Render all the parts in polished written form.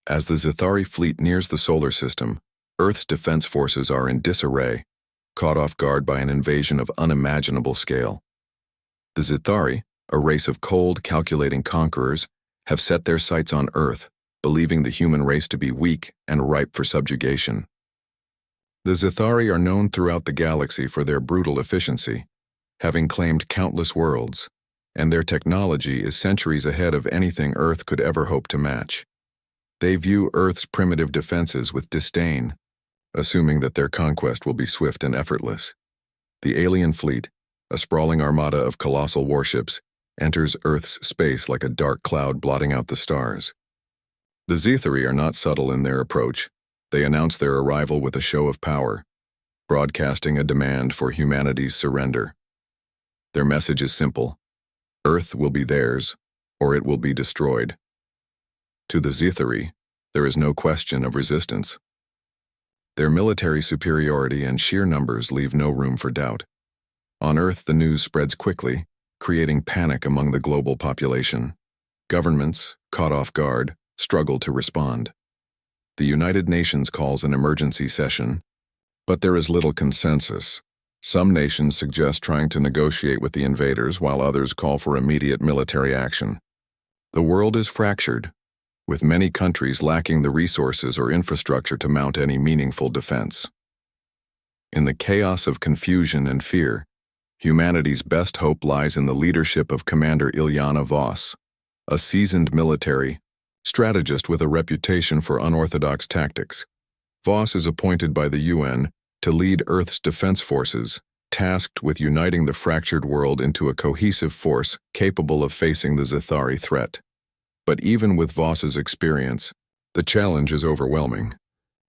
As the Zithari fleet nears the solar system, Earth's defense forces are in disarray, caught off guard by an invasion of unimaginable scale. The Zithari, a race of cold, calculating conquerors, have set their sights on Earth, believing the human race to be weak and ripe for subjugation. The Zithari are known throughout the galaxy for their brutal efficiency, having claimed countless worlds, and their technology is centuries ahead of anything Earth could ever hope to match. They view Earth's primitive defenses with disdain, assuming that their conquest will be swift and effortless. The alien fleet, a sprawling armada of colossal warships, enters Earth's space like a dark cloud blotting out the stars. The Zithari are not subtle in their approach. They announce their arrival with a show of power, broadcasting a demand for humanity's surrender. Their message is simple: Earth will be theirs, or it will be destroyed. To the Zithari, there is no question of resistance. Their military superiority and sheer numbers leave no room for doubt. On Earth, the news spreads quickly, creating panic among the global population. Governments, caught off guard, struggle to respond. The United Nations calls an emergency session, but there is little consensus. Some nations suggest trying to negotiate with the invaders, while others call for immediate military action. The world is fractured, with many countries lacking the resources or infrastructure to mount any meaningful defense. In the chaos of confusion and fear, humanity's best hope lies in the leadership of Commander Ilyana Voss, a seasoned military strategist with a reputation for unorthodox tactics. Voss is appointed by the UN to lead Earth's defense forces, tasked with uniting the fractured world into a cohesive force capable of facing the Zithari threat. But even with Voss's experience, the challenge is overwhelming.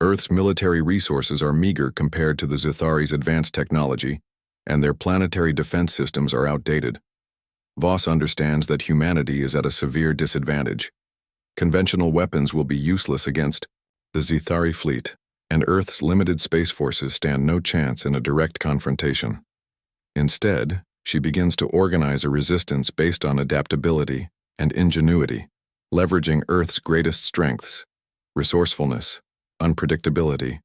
Earth's military resources are meager compared to the Zithari's advanced technology, and their planetary defense systems are outdated. Voss understands that humanity is at a severe disadvantage. Conventional weapons will be useless against the Zithari fleet, and Earth's limited space forces stand no chance in a direct confrontation. Instead, she begins to organize a resistance based on adaptability and ingenuity, leveraging Earth's greatest strengths: resourcefulness, unpredictability,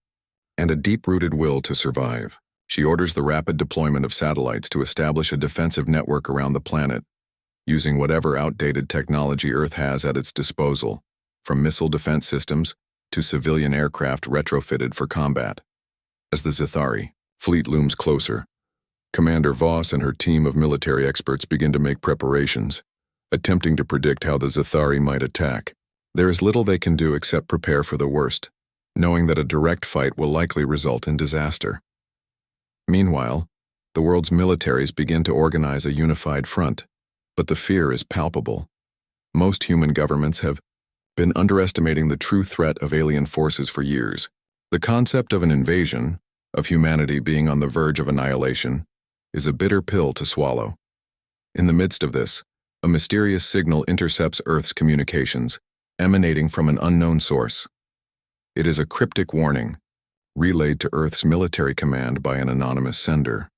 and a deep-rooted will to survive. She orders the rapid deployment of satellites to establish a defensive network around the planet, using whatever outdated technology Earth has at its disposal, from missile defense systems to civilian aircraft retrofitted for combat. As the Zithari fleet looms closer, Commander Voss and her team of military experts begin to make preparations, attempting to predict how the Zithari might attack. There is little they can do except prepare for the worst, knowing that a direct fight will likely result in disaster. Meanwhile, the world's militaries begin to organize a unified front, but the fear is palpable. Most human governments have been underestimating the true threat of alien forces for years. The concept of an invasion, of humanity being on the verge of annihilation, is a bitter pill to swallow. In the midst of this, a mysterious signal intercepts Earth's communications, emanating from an unknown source. It is a cryptic warning, relayed to Earth's military command by an anonymous sender.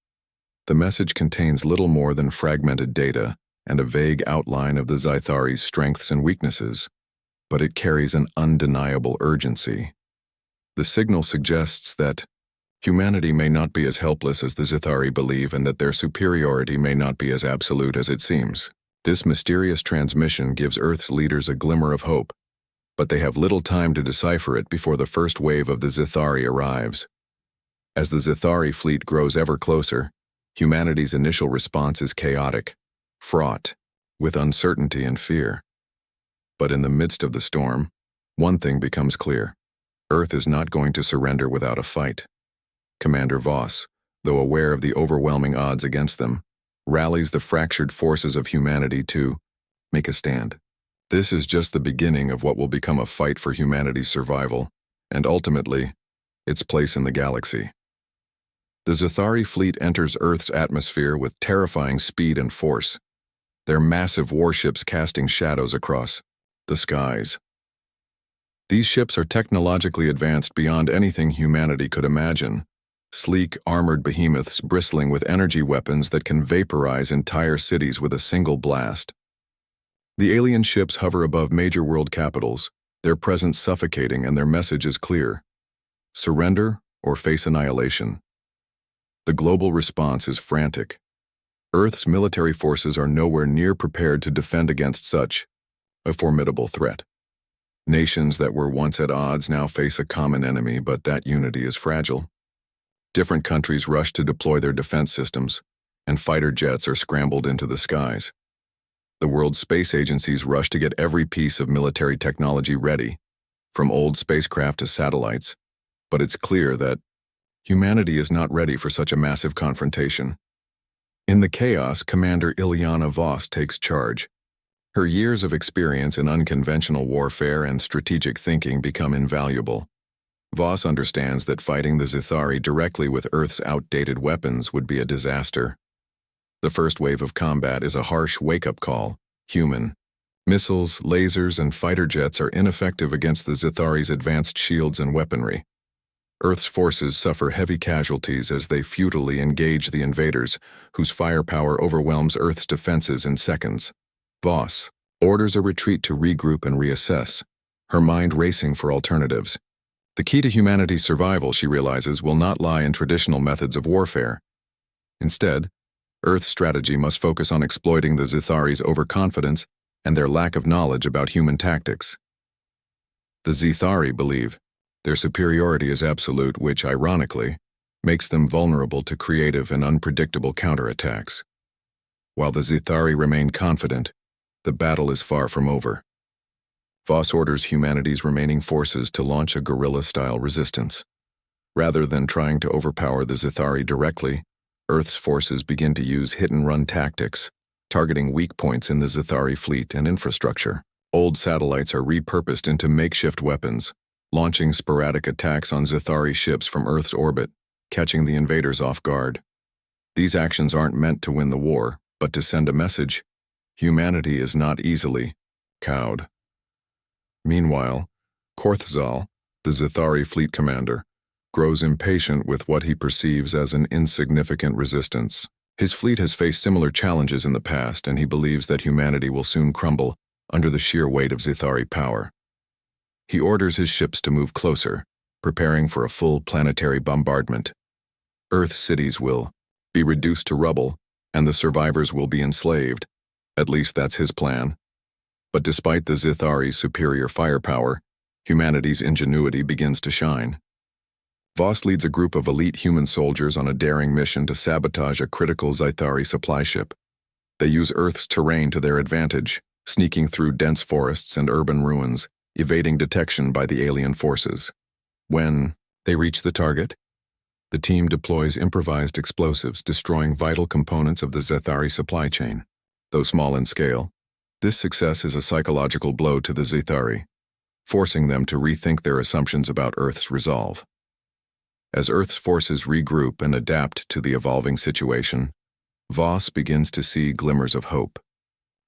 The message contains little more than fragmented data and a vague outline of the Zithari's strengths and weaknesses, but it carries an undeniable urgency. The signal suggests that humanity may not be as helpless as the Zithari believe, and that their superiority may not be as absolute as it seems. This mysterious transmission gives Earth's leaders a glimmer of hope, but they have little time to decipher it before the first wave of the Zithari arrives. As the Zithari fleet grows ever closer, humanity's initial response is chaotic, fraught with uncertainty and fear. But in the midst of the storm, one thing becomes clear: Earth is not going to surrender without a fight. Commander Voss, though aware of the overwhelming odds against them, rallies the fractured forces of humanity to make a stand. This is just the beginning of what will become a fight for humanity's survival, and ultimately, its place in the galaxy. The Zithari fleet enters Earth's atmosphere with terrifying speed and force, their massive warships casting shadows across the skies. These ships are technologically advanced beyond anything humanity could imagine, sleek, armored behemoths bristling with energy weapons that can vaporize entire cities with a single blast. The alien ships hover above major world capitals, their presence suffocating and their message is clear: surrender or face annihilation. The global response is frantic. Earth's military forces are nowhere near prepared to defend against such a formidable threat. Nations that were once at odds now face a common enemy, but that unity is fragile. Different countries rush to deploy their defense systems, and fighter jets are scrambled into the skies. The world's space agencies rush to get every piece of military technology ready, from old spacecraft to satellites, but it's clear that humanity is not ready for such a massive confrontation. In the chaos, Commander Ilyana Voss takes charge. Her years of experience in unconventional warfare and strategic thinking become invaluable. Voss understands that fighting the Zithari directly with Earth's outdated weapons would be a disaster. The first wave of combat is a harsh wake-up call. Human missiles, lasers, and fighter jets are ineffective against the Zithari's advanced shields and weaponry. Earth's forces suffer heavy casualties as they futilely engage the invaders, whose firepower overwhelms Earth's defenses in seconds. Voss orders a retreat to regroup and reassess, her mind racing for alternatives. The key to humanity's survival, she realizes, will not lie in traditional methods of warfare. Instead, Earth's strategy must focus on exploiting the Zithari's overconfidence and their lack of knowledge about human tactics. The Zithari believe their superiority is absolute, which, ironically, makes them vulnerable to creative and unpredictable counterattacks. While the Zithari remain confident, the battle is far from over. Voss orders humanity's remaining forces to launch a guerrilla-style resistance. Rather than trying to overpower the Zithari directly, Earth's forces begin to use hit-and-run tactics, targeting weak points in the Zithari fleet and infrastructure. Old satellites are repurposed into makeshift weapons, launching sporadic attacks on Zithari ships from Earth's orbit, catching the invaders off guard. These actions aren't meant to win the war, but to send a message: humanity is not easily cowed. Meanwhile, Korthzal, the Zithari fleet commander, grows impatient with what he perceives as an insignificant resistance. His fleet has faced similar challenges in the past, and he believes that humanity will soon crumble under the sheer weight of Zithari power. He orders his ships to move closer, preparing for a full planetary bombardment. Earth's cities will be reduced to rubble, and the survivors will be enslaved. At least that's his plan. But despite the Zithari's superior firepower, humanity's ingenuity begins to shine. Voss leads a group of elite human soldiers on a daring mission to sabotage a critical Zithari supply ship. They use Earth's terrain to their advantage, sneaking through dense forests and urban ruins, evading detection by the alien forces. When they reach the target, the team deploys improvised explosives, destroying vital components of the Zithari supply chain. Though small in scale, this success is a psychological blow to the Zithari, forcing them to rethink their assumptions about Earth's resolve. As Earth's forces regroup and adapt to the evolving situation, Voss begins to see glimmers of hope.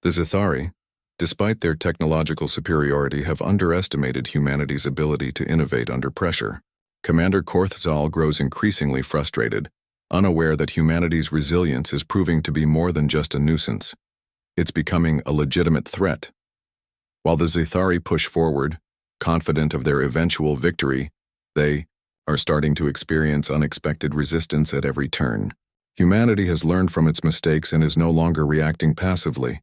The Zithari, despite their technological superiority, have underestimated humanity's ability to innovate under pressure. Commander Korthzal grows increasingly frustrated, unaware that humanity's resilience is proving to be more than just a nuisance. It's becoming a legitimate threat. While the Zithari push forward, confident of their eventual victory, they are starting to experience unexpected resistance at every turn. Humanity has learned from its mistakes and is no longer reacting passively.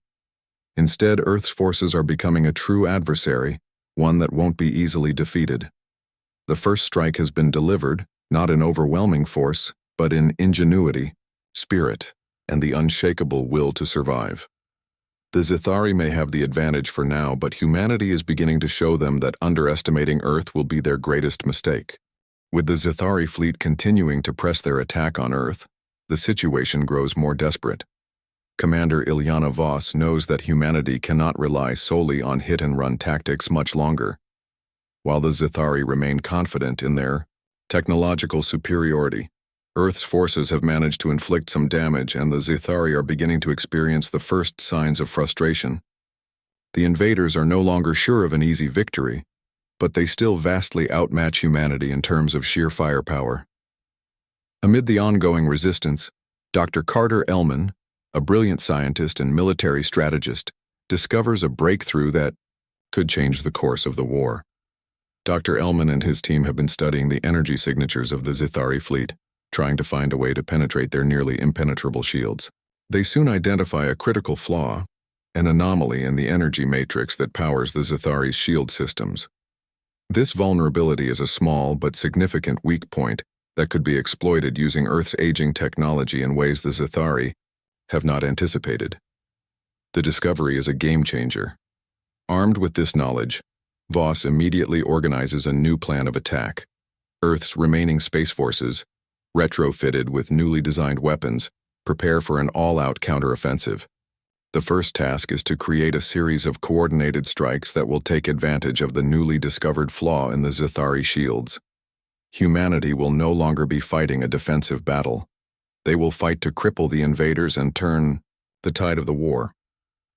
Instead, Earth's forces are becoming a true adversary, one that won't be easily defeated. The first strike has been delivered, not in overwhelming force, but in ingenuity, spirit, and the unshakable will to survive. The Zithari may have the advantage for now, but humanity is beginning to show them that underestimating Earth will be their greatest mistake. With the Zithari fleet continuing to press their attack on Earth, the situation grows more desperate. Commander Ilyana Voss knows that humanity cannot rely solely on hit-and-run tactics much longer. While the Zithari remain confident in their technological superiority, Earth's forces have managed to inflict some damage, and the Zithari are beginning to experience the first signs of frustration. The invaders are no longer sure of an easy victory, but they still vastly outmatch humanity in terms of sheer firepower. Amid the ongoing resistance, Dr. Carter Ellman, a brilliant scientist and military strategist, discovers a breakthrough that could change the course of the war. Dr. Ellman and his team have been studying the energy signatures of the Zithari fleet, trying to find a way to penetrate their nearly impenetrable shields. They soon identify a critical flaw, an anomaly in the energy matrix that powers the Zithari's shield systems. This vulnerability is a small but significant weak point that could be exploited using Earth's aging technology in ways the Zithari have not anticipated. The discovery is a game-changer. Armed with this knowledge, Voss immediately organizes a new plan of attack. Earth's remaining space forces, retrofitted with newly designed weapons, prepare for an all-out counteroffensive. The first task is to create a series of coordinated strikes that will take advantage of the newly discovered flaw in the Zithari shields. Humanity will no longer be fighting a defensive battle. They will fight to cripple the invaders and turn the tide of the war.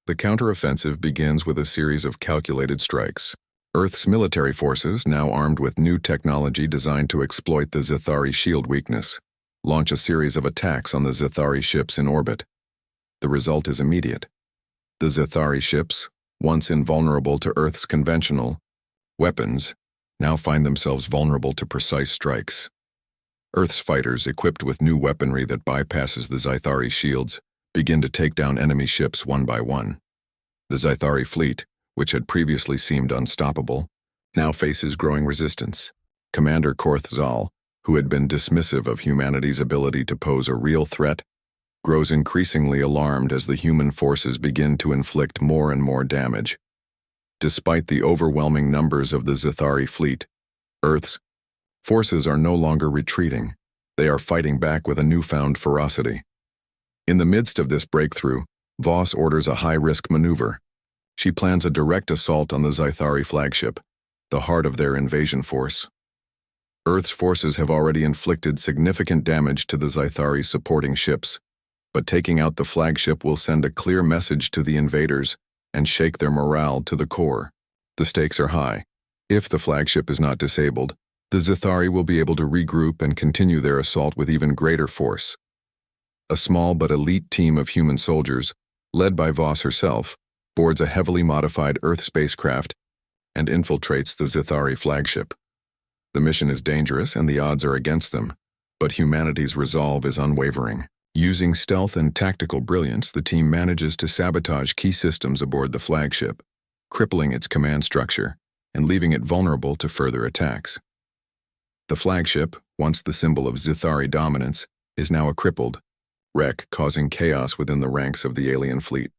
The counteroffensive begins with a series of calculated strikes. Earth's military forces, now armed with new technology designed to exploit the Zithari shield weakness, launch a series of attacks on the Zithari ships in orbit. The result is immediate. The Zithari ships, once invulnerable to Earth's conventional weapons, now find themselves vulnerable to precise strikes. Earth's fighters, equipped with new weaponry that bypasses the Zithari shields, begin to take down enemy ships one by one. The Zithari fleet, which had previously seemed unstoppable, now faces growing resistance. Commander Korth Zal, who had been dismissive of humanity's ability to pose a real threat, grows increasingly alarmed as the human forces begin to inflict more and more damage. Despite the overwhelming numbers of the Zithari fleet, Earth's forces are no longer retreating. They are fighting back with a newfound ferocity. In the midst of this breakthrough, Voss orders a high-risk maneuver. She plans a direct assault on the Zithari flagship, the heart of their invasion force. Earth's forces have already inflicted significant damage to the Zithari's supporting ships, but taking out the flagship will send a clear message to the invaders and shake their morale to the core. The stakes are high. If the flagship is not disabled, the Zithari will be able to regroup and continue their assault with even greater force. A small but elite team of human soldiers, led by Voss herself, boards a heavily modified Earth spacecraft and infiltrates the Zithari flagship. The mission is dangerous and the odds are against them, but humanity's resolve is unwavering. Using stealth and tactical brilliance, the team manages to sabotage key systems aboard the flagship, crippling its command structure and leaving it vulnerable to further attacks. The flagship, once the symbol of Zithari dominance, is now a crippled wreck, causing chaos within the ranks of the alien fleet.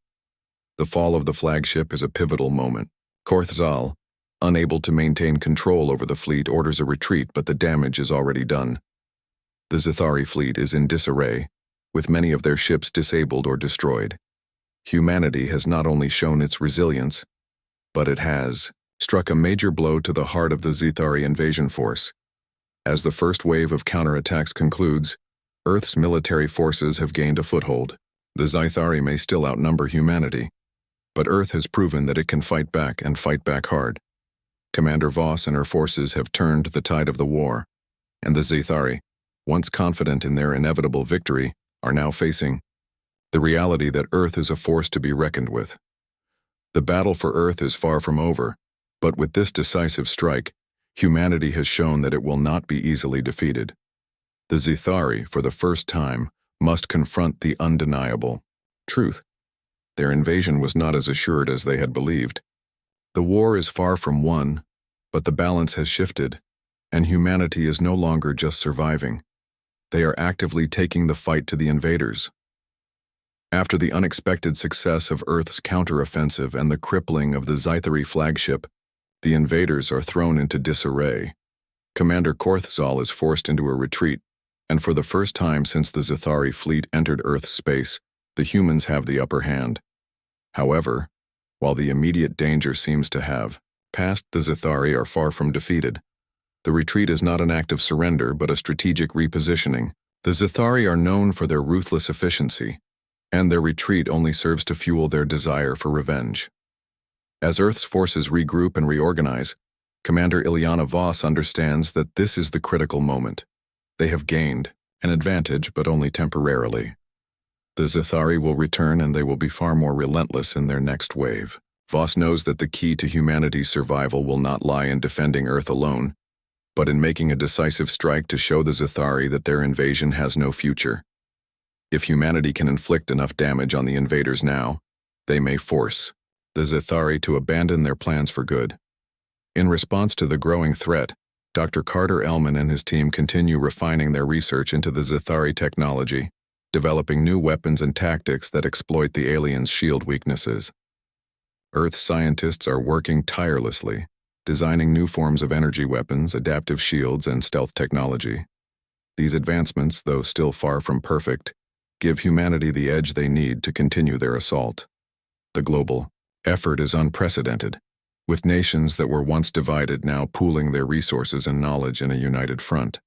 The fall of the flagship is a pivotal moment. Korth Zal, unable to maintain control over the fleet, orders a retreat, but the damage is already done. The Zithari fleet is in disarray, with many of their ships disabled or destroyed. Humanity has not only shown its resilience, but it has struck a major blow to the heart of the Zithari invasion force. As the first wave of counterattacks concludes, Earth's military forces have gained a foothold. The Zithari may still outnumber humanity, but Earth has proven that it can fight back and fight back hard. Commander Voss and her forces have turned the tide of the war, and the Zithari, once confident in their inevitable victory, are now facing the reality that Earth is a force to be reckoned with. The battle for Earth is far from over, but with this decisive strike, humanity has shown that it will not be easily defeated. The Zithari, for the first time, must confront the undeniable truth. Their invasion was not as assured as they had believed. The war is far from won, but the balance has shifted, and humanity is no longer just surviving. They are actively taking the fight to the invaders. After the unexpected success of Earth's counteroffensive and the crippling of the Zithari flagship, the invaders are thrown into disarray. Commander Korth Zal is forced into a retreat, and for the first time since the Zithari fleet entered Earth's space, the humans have the upper hand. However, while the immediate danger seems to have passed, the Zithari are far from defeated. The retreat is not an act of surrender, but a strategic repositioning. The Zithari are known for their ruthless efficiency, and their retreat only serves to fuel their desire for revenge. As Earth's forces regroup and reorganize, Commander Ilyana Voss understands that this is the critical moment. They have gained an advantage, but only temporarily. The Zithari will return, and they will be far more relentless in their next wave. Voss knows that the key to humanity's survival will not lie in defending Earth alone, but in making a decisive strike to show the Zithari that their invasion has no future. If humanity can inflict enough damage on the invaders now, they may force the Zithari to abandon their plans for good. In response to the growing threat, Dr. Carter Ellman and his team continue refining their research into the Zithari technology, developing new weapons and tactics that exploit the aliens' shield weaknesses. Earth scientists are working tirelessly, designing new forms of energy weapons, adaptive shields, and stealth technology. These advancements, though still far from perfect, give humanity the edge they need to continue their assault. The global effort is unprecedented, with nations that were once divided now pooling their resources and knowledge in a united front.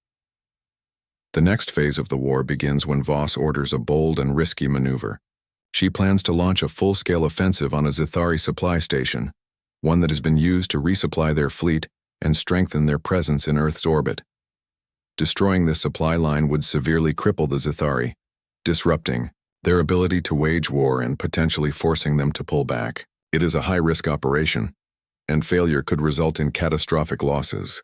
The next phase of the war begins when Voss orders a bold and risky maneuver. She plans to launch a full-scale offensive on a Zithari supply station, one that has been used to resupply their fleet and strengthen their presence in Earth's orbit. Destroying this supply line would severely cripple the Zithari, disrupting their ability to wage war and potentially forcing them to pull back. It is a high-risk operation, and failure could result in catastrophic losses.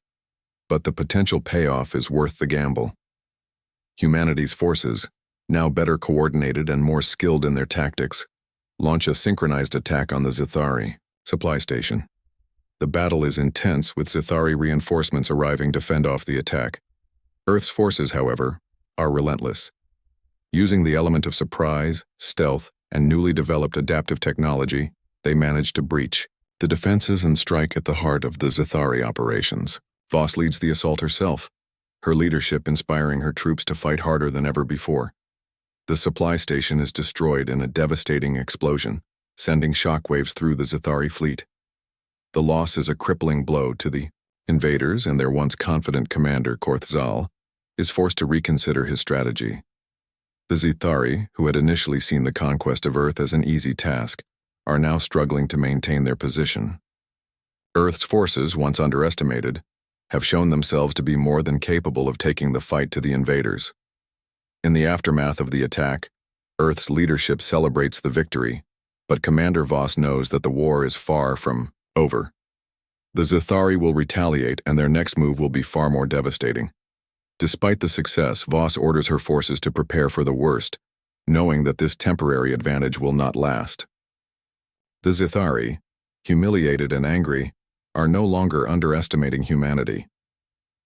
But the potential payoff is worth the gamble. Humanity's forces, now better coordinated and more skilled in their tactics, launch a synchronized attack on the Zithari supply station. The battle is intense, with Zithari reinforcements arriving to fend off the attack. Earth's forces, however, are relentless. Using the element of surprise, stealth, and newly developed adaptive technology, they manage to breach the defenses and strike at the heart of the Zithari operations. Voss leads the assault herself, her leadership inspiring her troops to fight harder than ever before. The supply station is destroyed in a devastating explosion, sending shockwaves through the Zithari fleet. The loss is a crippling blow to the invaders, and their once confident commander, Korthzal, is forced to reconsider his strategy. The Zithari, who had initially seen the conquest of Earth as an easy task, are now struggling to maintain their position. Earth's forces, once underestimated, have shown themselves to be more than capable of taking the fight to the invaders. In the aftermath of the attack, Earth's leadership celebrates the victory, but Commander Voss knows that the war is far from over. The Zithari will retaliate, and their next move will be far more devastating. Despite the success, Voss orders her forces to prepare for the worst, knowing that this temporary advantage will not last. The Zithari, humiliated and angry, are no longer underestimating humanity.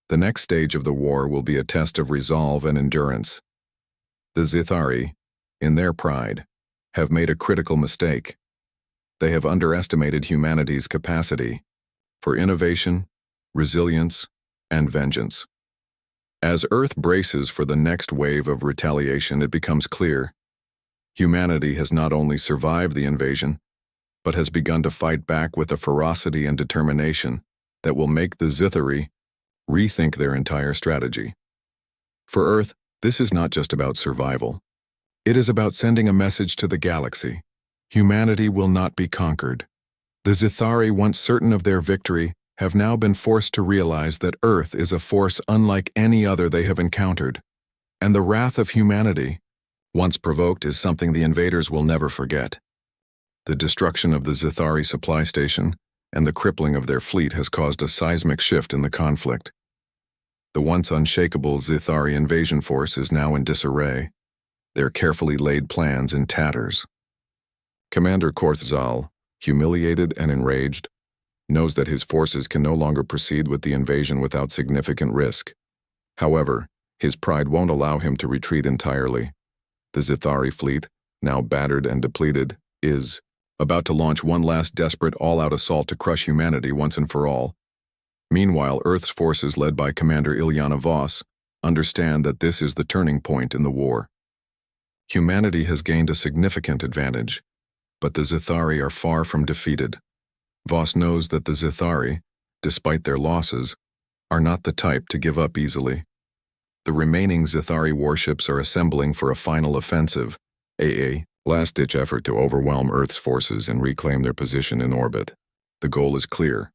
The next stage of the war will be a test of resolve and endurance. The Zithari, in their pride, have made a critical mistake. They have underestimated humanity's capacity for innovation, resilience, and vengeance. As Earth braces for the next wave of retaliation, it becomes clear humanity has not only survived the invasion, but has begun to fight back with a ferocity and determination that will make the Zithari rethink their entire strategy. For Earth, this is not just about survival. It is about sending a message to the galaxy. Humanity will not be conquered. The Zithari, once certain of their victory, have now been forced to realize that Earth is a force unlike any other they have encountered, and the wrath of humanity, once provoked, is something the invaders will never forget. The destruction of the Zithari supply station and the crippling of their fleet has caused a seismic shift in the conflict. The once unshakable Zithari invasion force is now in disarray, their carefully laid plans in tatters. Commander Korthzal, humiliated and enraged, knows that his forces can no longer proceed with the invasion without significant risk. However, his pride won't allow him to retreat entirely. The Zithari fleet, now battered and depleted, is about to launch one last desperate all-out assault to crush humanity once and for all. Meanwhile, Earth's forces, led by Commander Ilyana Voss, understand that this is the turning point in the war. Humanity has gained a significant advantage, but the Zithari are far from defeated. Voss knows that the Zithari, despite their losses, are not the type to give up easily. The remaining Zithari warships are assembling for a final offensive, a last-ditch effort to overwhelm Earth's forces and reclaim their position in orbit. The goal is clear.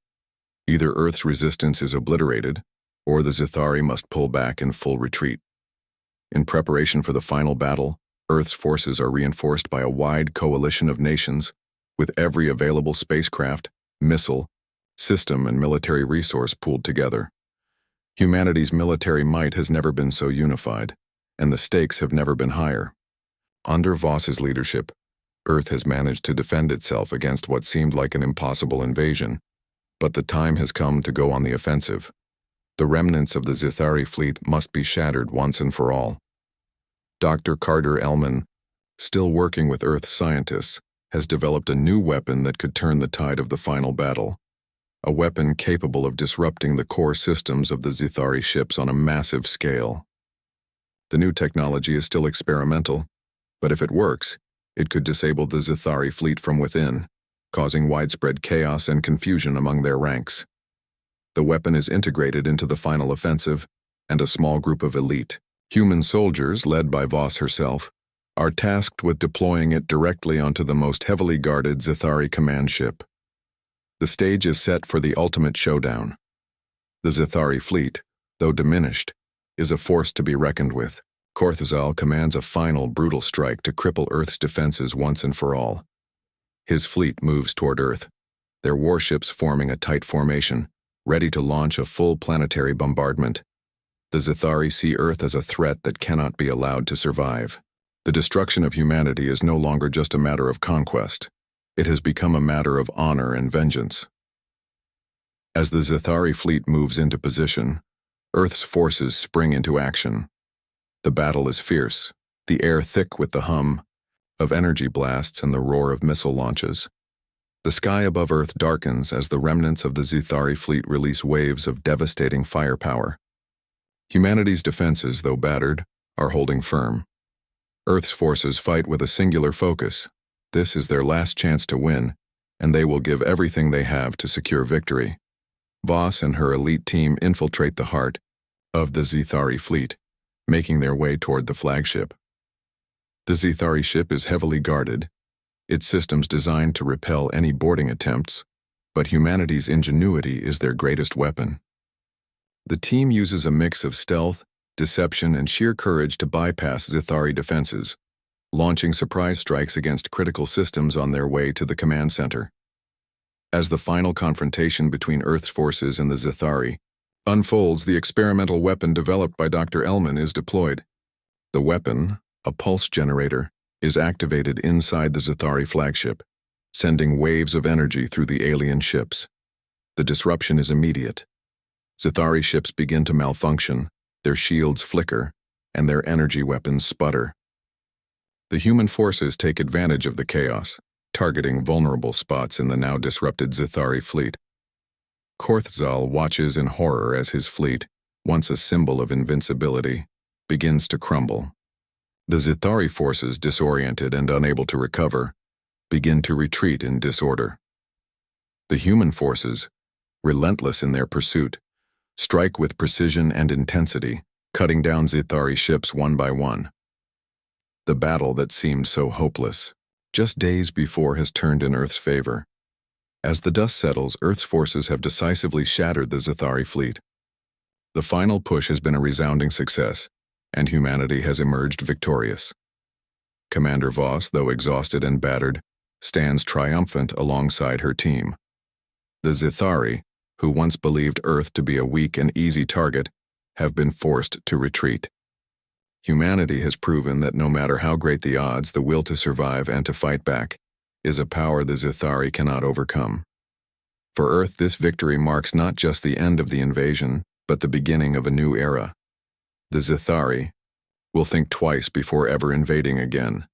Either Earth's resistance is obliterated, or the Zithari must pull back in full retreat. In preparation for the final battle, Earth's forces are reinforced by a wide coalition of nations, with every available spacecraft, missile, system, and military resource pooled together. Humanity's military might has never been so unified, and the stakes have never been higher. Under Voss's leadership, Earth has managed to defend itself against what seemed like an impossible invasion, but the time has come to go on the offensive. The remnants of the Zithari fleet must be shattered once and for all. Dr. Carter Ellman, still working with Earth's scientists, has developed a new weapon that could turn the tide of the final battle. A weapon capable of disrupting the core systems of the Zithari ships on a massive scale. The new technology is still experimental, but if it works, it could disable the Zithari fleet from within, causing widespread chaos and confusion among their ranks. The weapon is integrated into the final offensive, and a small group of elite, human soldiers led by Voss herself, are tasked with deploying it directly onto the most heavily guarded Zithari command ship. The stage is set for the ultimate showdown. The Zithari fleet, though diminished, is a force to be reckoned with. Corthazal commands a final brutal strike to cripple Earth's defenses once and for all. His fleet moves toward Earth, their warships forming a tight formation, ready to launch a full planetary bombardment. The Zithari see Earth as a threat that cannot be allowed to survive. The destruction of humanity is no longer just a matter of conquest. It has become a matter of honor and vengeance. As the Zithari fleet moves into position, Earth's forces spring into action. The battle is fierce, the air thick with the hum of energy blasts and the roar of missile launches. The sky above Earth darkens as the remnants of the Zithari fleet release waves of devastating firepower. Humanity's defenses, though battered, are holding firm. Earth's forces fight with a singular focus. This is their last chance to win, and they will give everything they have to secure victory. Voss and her elite team infiltrate the heart of the Zithari fleet, making their way toward the flagship. The Zithari ship is heavily guarded, its systems designed to repel any boarding attempts, but humanity's ingenuity is their greatest weapon. The team uses a mix of stealth, deception, and sheer courage to bypass Zithari defenses, launching surprise strikes against critical systems on their way to the command center. As the final confrontation between Earth's forces and the Zithari unfolds, the experimental weapon developed by Dr. Ellman is deployed. The weapon, a pulse generator, is activated inside the Zithari flagship, sending waves of energy through the alien ships. The disruption is immediate. Zithari ships begin to malfunction, their shields flicker, and their energy weapons sputter. The human forces take advantage of the chaos, targeting vulnerable spots in the now disrupted Zithari fleet. Corthazal watches in horror as his fleet, once a symbol of invincibility, begins to crumble. The Zithari forces, disoriented and unable to recover, begin to retreat in disorder. The human forces, relentless in their pursuit, strike with precision and intensity, cutting down Zithari ships one by one. The battle that seemed so hopeless, just days before, has turned in Earth's favor. As the dust settles, Earth's forces have decisively shattered the Zithari fleet. The final push has been a resounding success, and humanity has emerged victorious. Commander Voss, though exhausted and battered, stands triumphant alongside her team. The Zithari, who once believed Earth to be a weak and easy target, have been forced to retreat. Humanity has proven that no matter how great the odds, the will to survive and to fight back is a power the Zithari cannot overcome. For Earth, this victory marks not just the end of the invasion, but the beginning of a new era. The Zithari will think twice before ever invading again,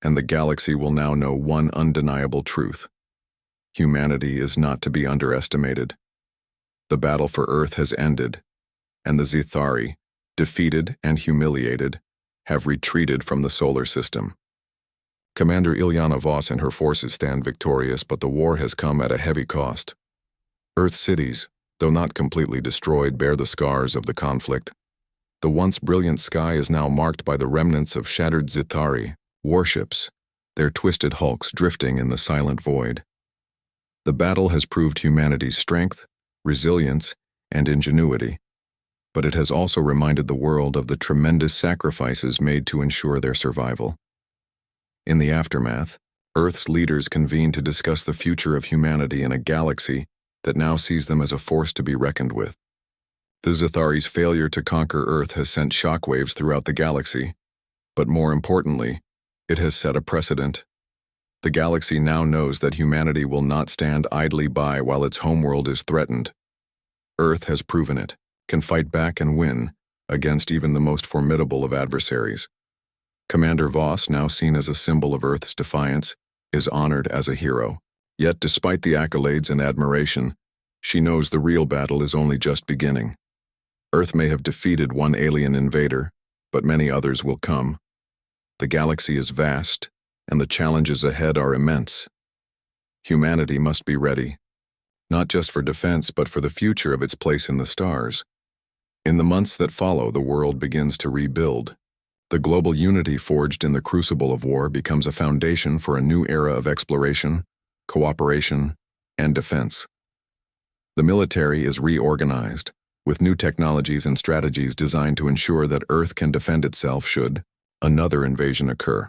and the galaxy will now know one undeniable truth. Humanity is not to be underestimated. The battle for Earth has ended, and the Zithari, defeated and humiliated, have retreated from the solar system. Commander Ilyana Voss and her forces stand victorious, but the war has come at a heavy cost. Earth's cities, though not completely destroyed, bear the scars of the conflict. The once brilliant sky is now marked by the remnants of shattered Zithari warships, their twisted hulks drifting in the silent void. The battle has proved humanity's strength, resilience, and ingenuity, but it has also reminded the world of the tremendous sacrifices made to ensure their survival. In the aftermath, Earth's leaders convene to discuss the future of humanity in a galaxy that now sees them as a force to be reckoned with. The Zithari's failure to conquer Earth has sent shockwaves throughout the galaxy, but more importantly, it has set a precedent. The galaxy now knows that humanity will not stand idly by while its homeworld is threatened. Earth has proven it, can fight back and win against even the most formidable of adversaries. Commander Voss, now seen as a symbol of Earth's defiance, is honored as a hero. Yet despite the accolades and admiration, she knows the real battle is only just beginning. Earth may have defeated one alien invader, but many others will come. The galaxy is vast, and the challenges ahead are immense. Humanity must be ready, not just for defense but for the future of its place in the stars. In the months that follow, the world begins to rebuild. The global unity forged in the crucible of war becomes a foundation for a new era of exploration, cooperation, and defense. The military is reorganized, with new technologies and strategies designed to ensure that Earth can defend itself should another invasion occur.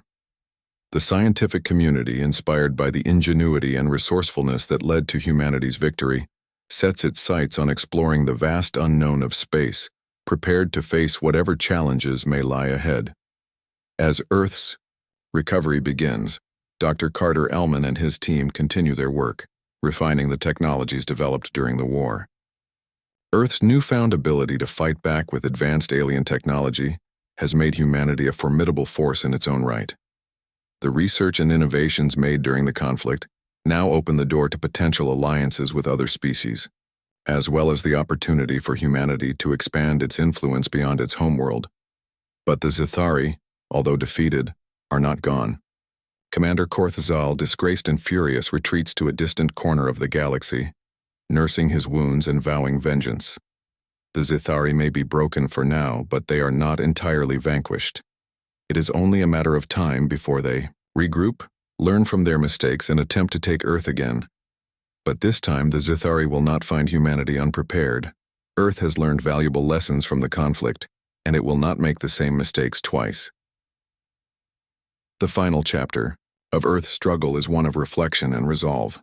The scientific community, inspired by the ingenuity and resourcefulness that led to humanity's victory, sets its sights on exploring the vast unknown of space, prepared to face whatever challenges may lie ahead. As Earth's recovery begins, Dr. Carter Ellman and his team continue their work, refining the technologies developed during the war. Earth's newfound ability to fight back with advanced alien technology has made humanity a formidable force in its own right. The research and innovations made during the conflict now open the door to potential alliances with other species, as well as the opportunity for humanity to expand its influence beyond its homeworld. But the Zithari, although defeated, are not gone. Commander Korthzal, disgraced and furious, retreats to a distant corner of the galaxy, nursing his wounds and vowing vengeance. The Zithari may be broken for now, but they are not entirely vanquished. It is only a matter of time before they regroup, learn from their mistakes, and attempt to take Earth again. But this time, the Zithari will not find humanity unprepared. Earth has learned valuable lessons from the conflict, and it will not make the same mistakes twice. The final chapter of Earth's struggle is one of reflection and resolve.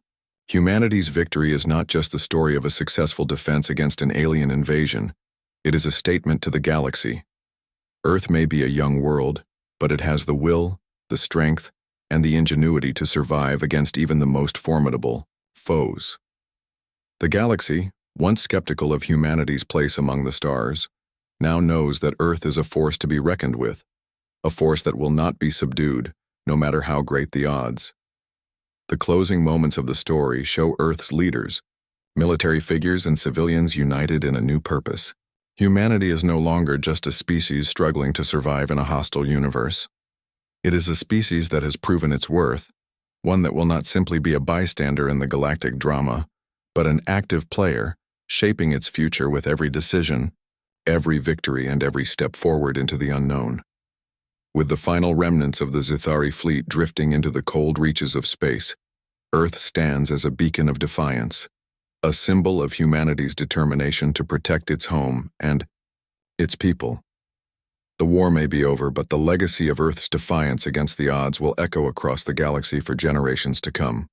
Humanity's victory is not just the story of a successful defense against an alien invasion. It is a statement to the galaxy. Earth may be a young world, but it has the will, the strength, and the ingenuity to survive against even the most formidable foes. The galaxy, once skeptical of humanity's place among the stars, now knows that Earth is a force to be reckoned with, a force that will not be subdued, no matter how great the odds. The closing moments of the story show Earth's leaders, military figures and civilians united in a new purpose. Humanity is no longer just a species struggling to survive in a hostile universe. It is a species that has proven its worth, one that will not simply be a bystander in the galactic drama, but an active player, shaping its future with every decision, every victory, and every step forward into the unknown. With the final remnants of the Zithari fleet drifting into the cold reaches of space, Earth stands as a beacon of defiance, a symbol of humanity's determination to protect its home and its people. The war may be over, but the legacy of Earth's defiance against the odds will echo across the galaxy for generations to come.